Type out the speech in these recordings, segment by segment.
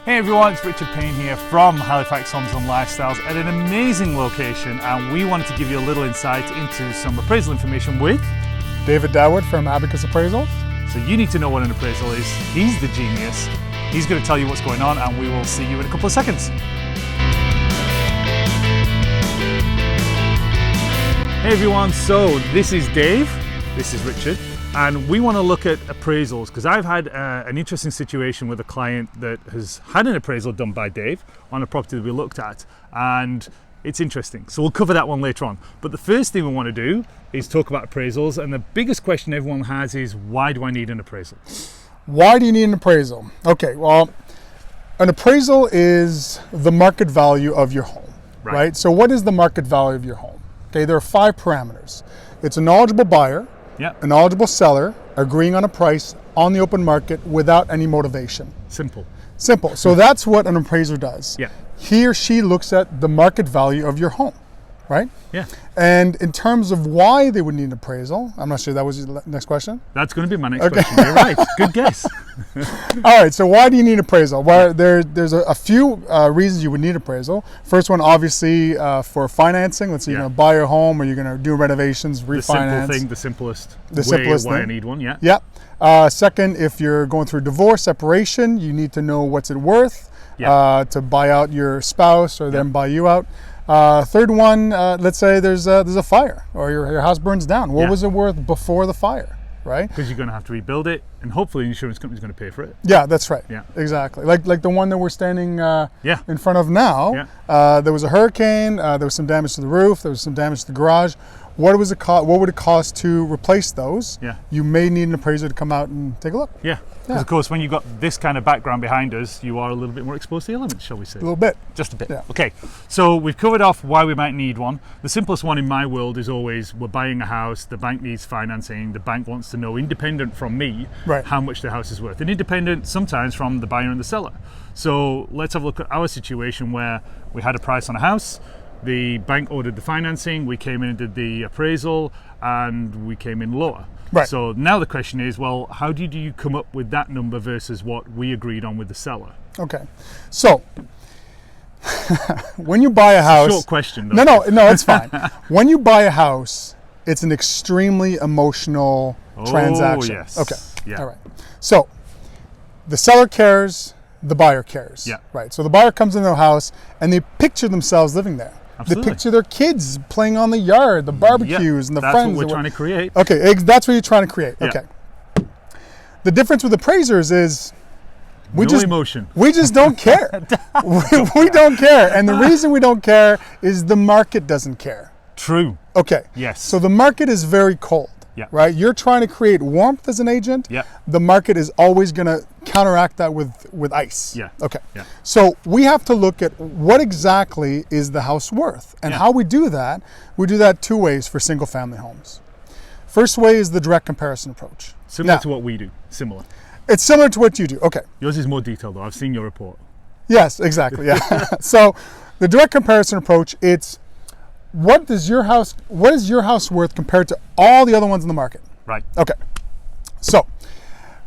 Hey everyone, it's Richard Payne here from Halifax Homes and Lifestyles at an amazing location, and we wanted to give you a little insight into some appraisal information with Dawood from Abacus Appraisals. So you need to know what an appraisal is. He's the genius. He's going to tell you what's going on, and we will see you in a couple of seconds. Hey everyone, so this is Dave, this is Richard, and we want to look at appraisals because I've had an interesting situation with a client that has had an appraisal done by Dave on a property that we looked at, and it's interesting. So we'll cover that one later on. But the first thing we want to do is talk about appraisals, and the biggest question everyone has is, why do I need an appraisal? Why do you need an appraisal? Okay, well, an appraisal is the market value of your home, right? So what is the market value of your home? Okay, there are 5 parameters. It's a knowledgeable buyer, a knowledgeable seller, agreeing on a price on the open market without any motivation. Simple. So that's what an appraiser does. Yeah. He or she looks at the market value of your home, right? Yeah. And in terms of why they would need an appraisal, I'm not sure that was your next question. That's going to be my next question. You're right. Good guess. All right. So why do you need appraisal? Well, there's a few reasons you would need appraisal. First one, obviously, for financing. Let's say you're going to buy a home or you're going to do renovations, refinance. The simplest way I need one. Yeah. Yeah. Second, if you're going through divorce, separation, you need to know what's it worth to buy out your spouse or them buy you out. Third one, let's say there's a fire or your house burns down. What was it worth before the fire, right? Because you're going to have to rebuild it, and hopefully the insurance company's going to pay for it. Yeah, that's right. Yeah, exactly. Like the one that we're standing in front of now. There was a hurricane. There was some damage to the roof. There was some damage to the garage. What would it cost to replace those? Yeah. You may need an appraiser to come out and take a look. Yeah. Because of course, when you've got this kind of background behind us, you are a little bit more exposed to the elements, shall we say? A little bit. Just a bit. Yeah. Okay. So we've covered off why we might need one. The simplest one in my world is always, we're buying a house, the bank needs financing, the bank wants to know, independent from me, how much the house is worth. And independent sometimes from the buyer and the seller. So let's have a look at our situation where we had a price on a house. The bank ordered the financing, we came in and did the appraisal, and we came in lower. Right. So now the question is, well, how did you come up with that number versus what we agreed on with the seller? Okay. So, when you buy a house... Short question, though. No, it's fine. When you buy a house, it's an extremely emotional transaction. Yes. Okay. Yeah. All right. So, the seller cares, the buyer cares. Yeah. Right. So the buyer comes in their house and they picture themselves living there. Absolutely. They picture their kids playing on the yard, the barbecues, and the friends. That's what we're trying to create. Okay, that's what you're trying to create. Yeah. Okay. The difference with appraisers is we just don't care. we don't care, and the reason we don't care is the market doesn't care. True. Okay. Yes. So the market is very cold. Yeah. Right? You're trying to create warmth as an agent. Yeah. The market is always going to counteract that with ice. Yeah. Okay. Yeah. So we have to look at what exactly is the house worth. And how we do that 2 ways for single family homes. First way is the direct comparison approach. Similar to what we do. Similar. It's similar to what you do. Okay. Yours is more detailed though. I've seen your report. Yes, exactly. Yeah. So the direct comparison approach, it's what is your house worth compared to all the other ones in the market? Right. Okay. So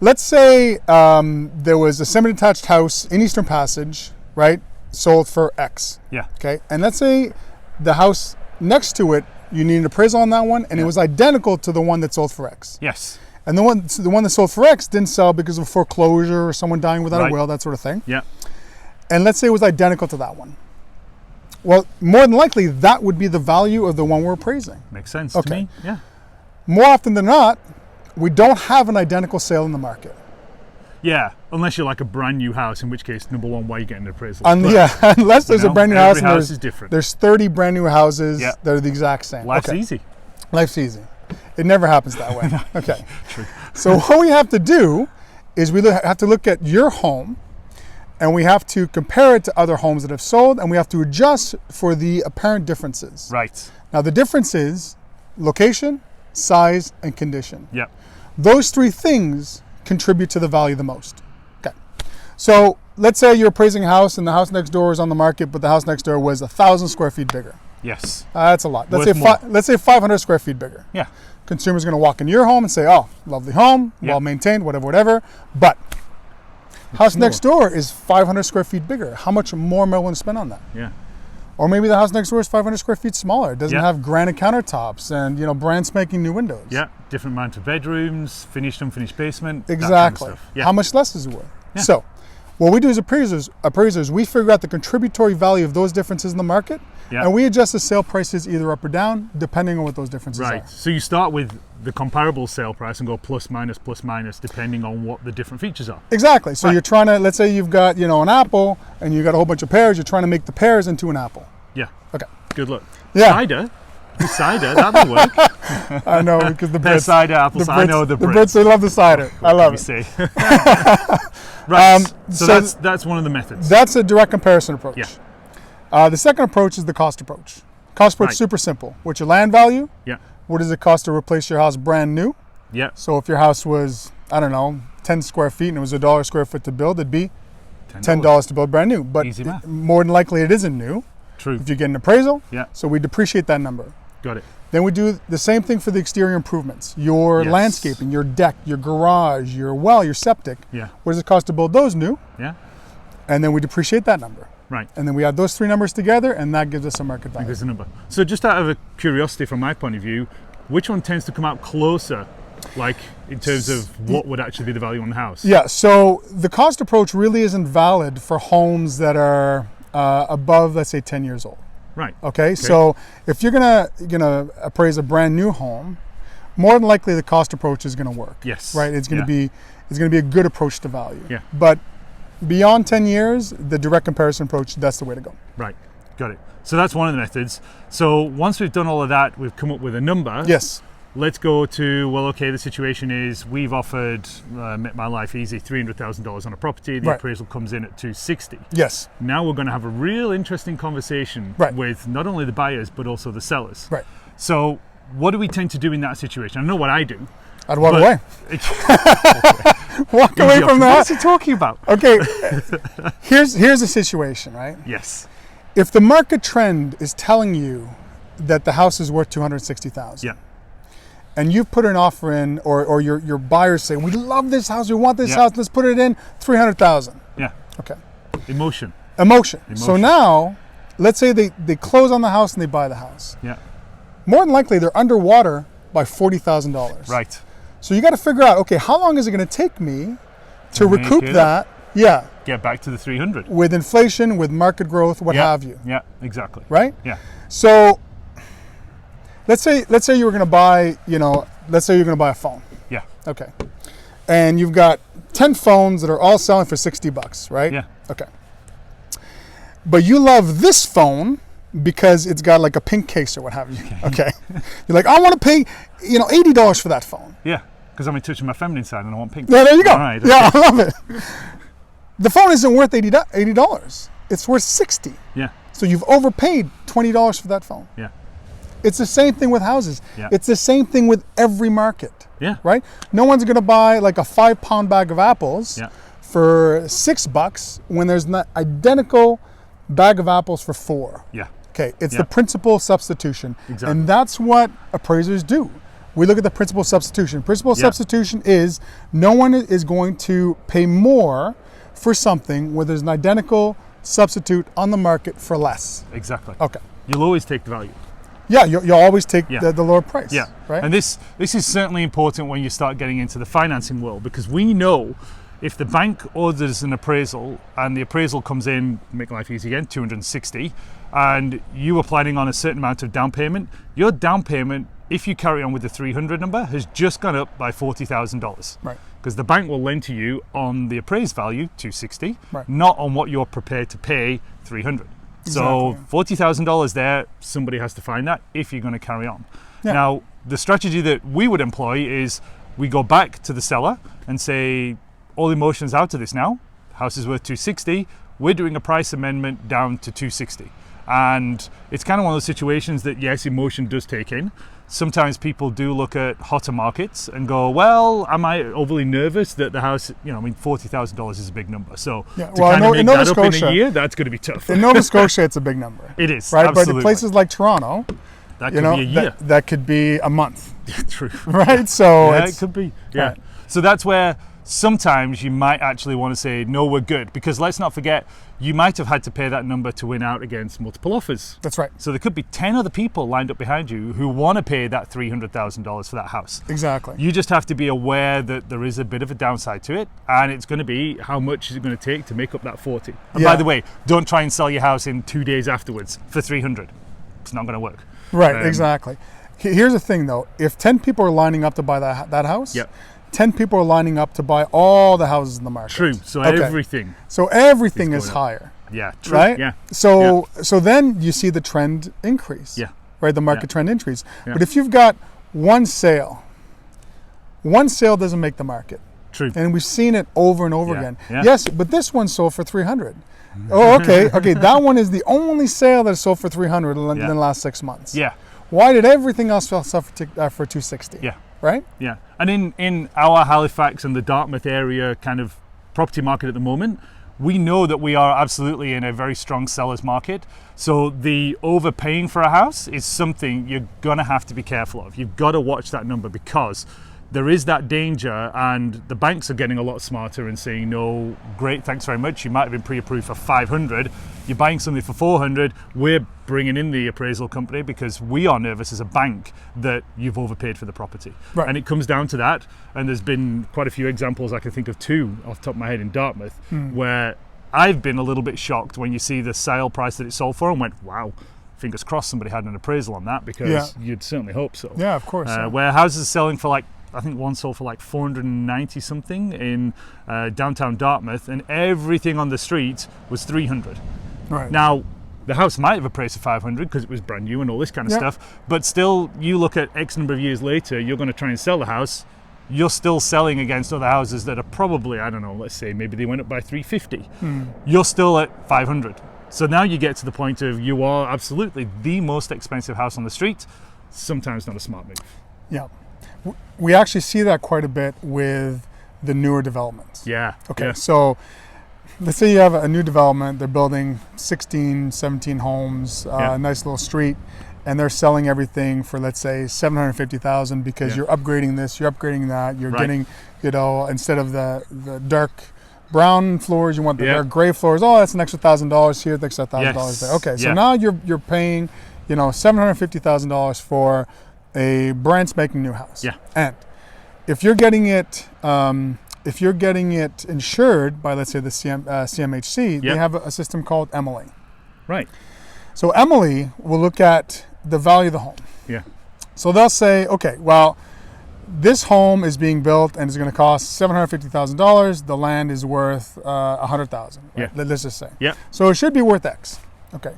let's say there was a semi-detached house in Eastern Passage, right? Sold for X. Yeah. Okay. And let's say the house next to it, you need an appraisal on that one, and it was identical to the one that sold for X. Yes. And the one that sold for X didn't sell because of foreclosure or someone dying without a will, that sort of thing. Yeah. And let's say it was identical to that one. Well, more than likely, that would be the value of the one we're appraising. Makes sense to me. Yeah. More often than not, we don't have an identical sale in the market. Yeah, unless you're like a brand new house, in which case, number one, why are you getting an appraisal? Unless there's a brand new house, every house is different. There's 30 brand new houses that are the exact same. Life's easy. Life's easy. It never happens that way. Okay. True. So what we have to do is we have to look at your home, and we have to compare it to other homes that have sold, and we have to adjust for the apparent differences. Right. Now the difference is location, size, and condition. Yep. Those 3 things contribute to the value the most. Okay. So let's say you're appraising a house and the house next door is on the market, but the house next door was 1,000 square feet bigger. Yes. That's a lot. Let's say 500 square feet bigger. Yeah. Consumer's going to walk into your home and say, oh, lovely home, well maintained, whatever. But House next door is 500 square feet bigger. How much more am I willing to spend on that? Yeah. Or maybe the house next door is 500 square feet smaller. It doesn't have granite countertops and brand spanking new windows. Yeah, different amount of bedrooms, finished, unfinished basement. Exactly. That kind of stuff. Yeah. How much less is it worth? Yeah. So, what we do as appraisers, we figure out the contributory value of those differences in the market, and we adjust the sale prices either up or down, depending on what those differences are. Right. So you start with the comparable sale price and go plus minus, depending on what the different features are. Exactly. So you're trying to, let's say you've got an apple and you've got a whole bunch of pears. You're trying to make the pears into an apple. Yeah. Okay. Good luck. Yeah. Cider, that'll work. I know, because the Pear Brits, cider, apples. I know the Brits. The Brits, they love the cider. I love it. Right. So that's one of the methods. That's a direct comparison approach. Yeah. The second approach is the cost approach. Cost approach is super simple. What's your land value? Yeah. What does it cost to replace your house brand new? Yeah. So if your house was, I don't know, 10 square feet and it was $1 square foot to build, it'd be $10 to build brand new. But easy math. More than likely it isn't new. True. If you get an appraisal, yeah. So we depreciate that number. Got it. Then we do the same thing for the exterior improvements. Your landscaping, your deck, your garage, your well, your septic. Yeah. What does it cost to build those new? Yeah. And then we depreciate that number. Right. And then we add those three numbers together, and that gives us a market value. That gives a number. So just out of a curiosity from my point of view, which one tends to come out closer, like in terms of what would actually be the value on the house? Yeah, so the cost approach really isn't valid for homes that are above, let's say, 10 years old. Right. Okay, so if you're gonna appraise a brand new home, more than likely the cost approach is gonna work. Yes. Right. It's gonna be a good approach to value. Yeah. But beyond 10 years, the direct comparison approach, that's the way to go. Right. Got it. So that's one of the methods. So once we've done all of that, we've come up with a number. Yes. Let's go to, well, okay, the situation is we've offered, make my life easy, $300,000 on a property. The appraisal comes in at $260,000. Yes. Now we're going to have a real interesting conversation with not only the buyers, but also the sellers. Right. So what do we tend to do in that situation? I know what I do. I'd walk away. Walk away from that. What's he talking about? Okay. Here's the situation, right? Yes. If the market trend is telling you that the house is worth $260,000. Yeah. And you've put an offer in, or your buyers say, we love this house, we want this house, let's put it in, $300,000. Yeah. Okay. Emotion. So now, let's say they close on the house and they buy the house. Yeah. More than likely, they're underwater by $40,000. Right. So you got to figure out, okay, how long is it going to take me to recoup that? Yeah. Get back to the 300. With inflation, with market growth, what have you. Yeah, exactly. Right? Yeah. So let's say you were going to buy, let's say you're going to buy a phone. Yeah. Okay. And you've got 10 phones that are all selling for $60, right? Yeah. Okay. But you love this phone because it's got like a pink case or what have you. Okay. You're like, I want to pay, $80 for that phone. Yeah. Because I'm in touch with my feminine side and I want pink. Yeah, there you go. All right, okay. Yeah, I love it. The phone isn't worth $80. It's worth $60. Yeah. So you've overpaid $20 for that phone. Yeah. It's the same thing with houses. Yeah. It's the same thing with every market. Yeah. Right? No one's going to buy like a 5-pound bag of apples for $6 when there's an identical bag of apples for $4. Yeah. Okay, it's the principal substitution. Exactly. And that's what appraisers do. We look at the principal substitution. Principal substitution is no one is going to pay more for something where there's an identical substitute on the market for less. Exactly. Okay. You'll always take the value. Yeah, you'll always take the lower price. Yeah. Right? And this is certainly important when you start getting into the financing world, because we know if the bank orders an appraisal and the appraisal comes in, make life easy again, $260,000, and you are planning on a certain amount of down payment, your down payment, if you carry on with the 300 number, has just gone up by $40,000. Right. Because the bank will lend to you on the appraised value, $260,000, right, not on what you're prepared to pay, $300,000. So $40,000 there, somebody has to find that if you're going to carry on. Yeah. Now, the strategy that we would employ is we go back to the seller and say, all emotions out of this now. House is worth $260,000. We're doing a price amendment down to $260,000. And it's kind of one of those situations that, yes, emotion does take in. Sometimes people do look at hotter markets and go, well, am I overly nervous that the house, $40,000 is a big number. So to kind of make that up in a year, that's going to be tough. In Nova Scotia, it's a big number. It is, right? Absolutely. But in places like Toronto, that could be a year. That could be a month. True. Right? So it could be. Yeah. Right. So that's where sometimes you might actually want to say, no, we're good. Because let's not forget, you might have had to pay that number to win out against multiple offers. That's right. So there could be 10 other people lined up behind you who want to pay that $300,000 for that house. Exactly. You just have to be aware that there is a bit of a downside to it, and it's going to be how much is it going to take to make up that 40. And by the way, don't try and sell your house in 2 days afterwards for 300. It's not going to work. Right, exactly. Here's the thing though, if 10 people are lining up to buy that house, 10 people are lining up to buy all the houses in the market. True. So everything. So everything is higher. Yeah. True. Right. Yeah. So then you see the trend increase. Yeah. Right. The market trend increase. Yeah. But if you've got one sale doesn't make the market. True. And we've seen it over and over again. Yeah. Yes, but this one sold for 300. Oh, okay. That one is the only sale that sold for 300 in the last 6 months. Yeah. Why did everything else sell for 260? Yeah. Right? Yeah. And in our Halifax and the Dartmouth area kind of property market at the moment, we know that we are absolutely in a very strong seller's market. So the overpaying for a house is something you're going to have to be careful of. You've got to watch that number, because there is that danger, and the banks are getting a lot smarter and saying, no, great, thanks very much. You might have been pre-approved for 500. You're buying something for 400. We're bringing in the appraisal company because we are nervous as a bank that you've overpaid for the property. Right. And it comes down to that. And there's been quite a few examples, I can think of 2 off the top of my head in Dartmouth, where I've been a little bit shocked when you see the sale price that it sold for and went, wow, fingers crossed somebody had an appraisal on that, because you'd certainly hope so. Yeah, of course. Where houses are selling for like, I think one sold for like 490 something in downtown Dartmouth, and everything on the street was 300. Right. Now, the house might have appraised for 500 because it was brand new and all this kind of stuff, but still, you look at X number of years later, you're going to try and sell the house, you're still selling against other houses that are probably, I don't know, let's say maybe they went up by 350. You're still at 500. So now you get to the point of you are absolutely the most expensive house on the street, sometimes not a smart move. Yeah. We actually see that quite a bit with the newer developments. Yeah. Okay, so let's say you have a new development, they're building 16, 17 homes, a nice little street, and they're selling everything for, let's say, $750,000 because you're upgrading this, you're upgrading that, you're getting, instead of the dark brown floors, you want the dark gray floors. Oh, that's an extra $1,000 here, the extra $1,000 there. Okay, so now you're paying, $750,000 for a brand spanking new house. Yeah. And if you're getting it insured by, let's say, the CMHC, they have a system called Emily. Right. So Emily will look at the value of the home. Yeah. So they'll say, okay, well, this home is being built and it's going to cost $750,000. The land is worth $100,000. Right? Yeah. Let's just say. Yeah. So it should be worth X. Okay.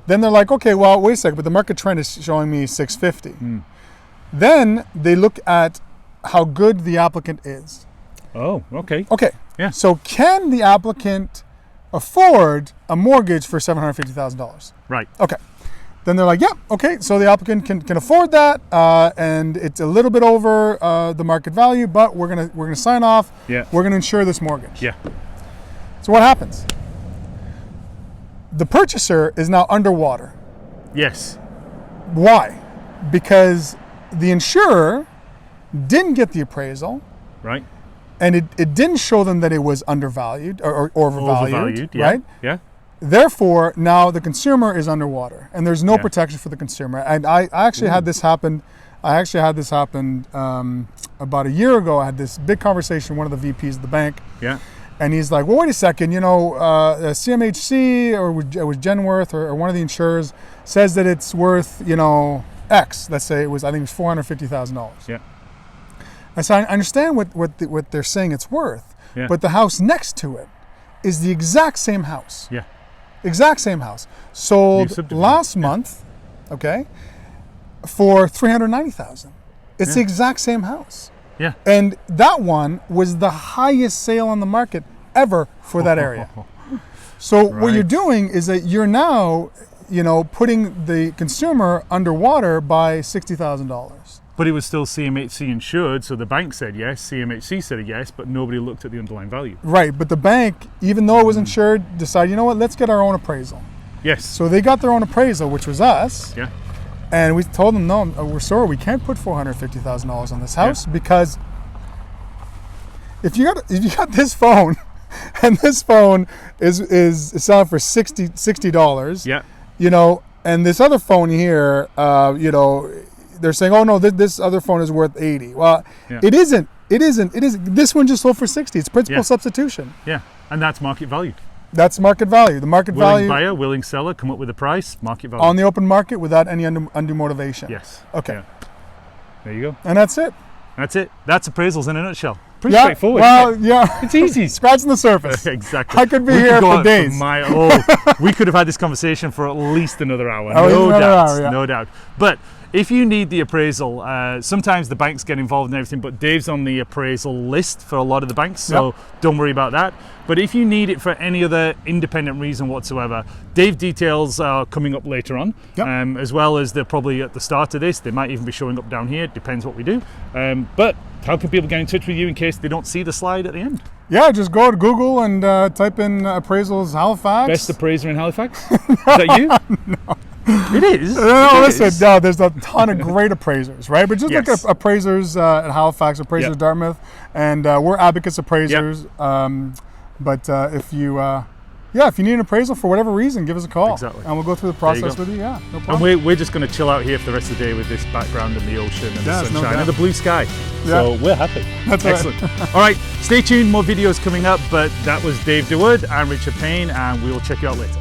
Then they're like, okay, well, wait a second, but the market trend is showing me $650. Then they look at how good the applicant is. Oh, okay. Okay. Yeah. So can the applicant afford a mortgage for $750,000? Right. Okay. Then they're like, yeah, okay, so the applicant can afford that, and it's a little bit over the market value, but we're gonna sign off. Yeah. We're gonna insure this mortgage. Yeah. So what happens? The purchaser is now underwater. Yes. Why? Because the insurer didn't get the appraisal. Right. And it didn't show them that it was undervalued or overvalued, right? Yeah. Therefore, now the consumer is underwater, and there's no protection for the consumer. And I actually had this happen. About a year ago. I had this big conversation with one of the VPs of the bank. Yeah. And he's like, well, wait a second, CMHC or it was Genworth or one of the insurers says that it's worth, X. Let's say I think it was $450,000. Yeah. And so I understand what they're saying it's worth, but the house next to it is the exact same house. Yeah. Exact same house. Sold last month, okay, for $390,000. It's the exact same house. Yeah. And that one was the highest sale on the market ever for that area. So what you're doing is that you're now, putting the consumer underwater by $60,000. But it was still CMHC insured, so the bank said yes, CMHC said yes, but nobody looked at the underlying value. Right, but the bank, even though it was insured, decided, let's get our own appraisal. Yes. So they got their own appraisal, which was us. Yeah. And we told them, no, we're sorry, we can't put $450,000 on this house because if you got this phone, and this phone is selling for $60, yeah, you know, and this other phone here, you know, they're saying, oh no, this other phone is worth $80. Well, yeah. It isn't. This one just sold for $60. It's principal substitution. Yeah, and that's market value. That's market value. The market willing value. Buyer, willing seller, come up with a price, market value. On the open market without any undue motivation. Yes. Okay. Yeah. There you go. And that's it. That's it. That's appraisals in a nutshell. Pretty straightforward. Well, yeah. It's easy. Scratching the surface. Exactly. I could be here for days. We could have had this conversation for at least another hour. No doubt. But if you need the appraisal, sometimes the banks get involved in everything, but Dave's on the appraisal list for a lot of the banks, so don't worry about that. But if you need it for any other independent reason whatsoever, Dave details are coming up later on, as well as they're probably at the start of this. They might even be showing up down here, depends what we do. But how can people get in touch with you in case they don't see the slide at the end? Yeah, just go to Google and type in Appraisals Halifax. Best appraiser in Halifax? Is that you? No. It is. No, there's a ton of great appraisers, right? But just look at appraisers at Halifax, appraisers Dartmouth, and we're Abacus appraisers. But if you need an appraisal for whatever reason, give us a call. Exactly. And we'll go through the process with you. Yeah, no problem. And we're just going to chill out here for the rest of the day with this background and the ocean and the sunshine and the blue sky. So we're happy. That's excellent. Right. All right, stay tuned. More videos coming up. But that was Dave Dawood. I'm Richard Payne, and we will check you out later.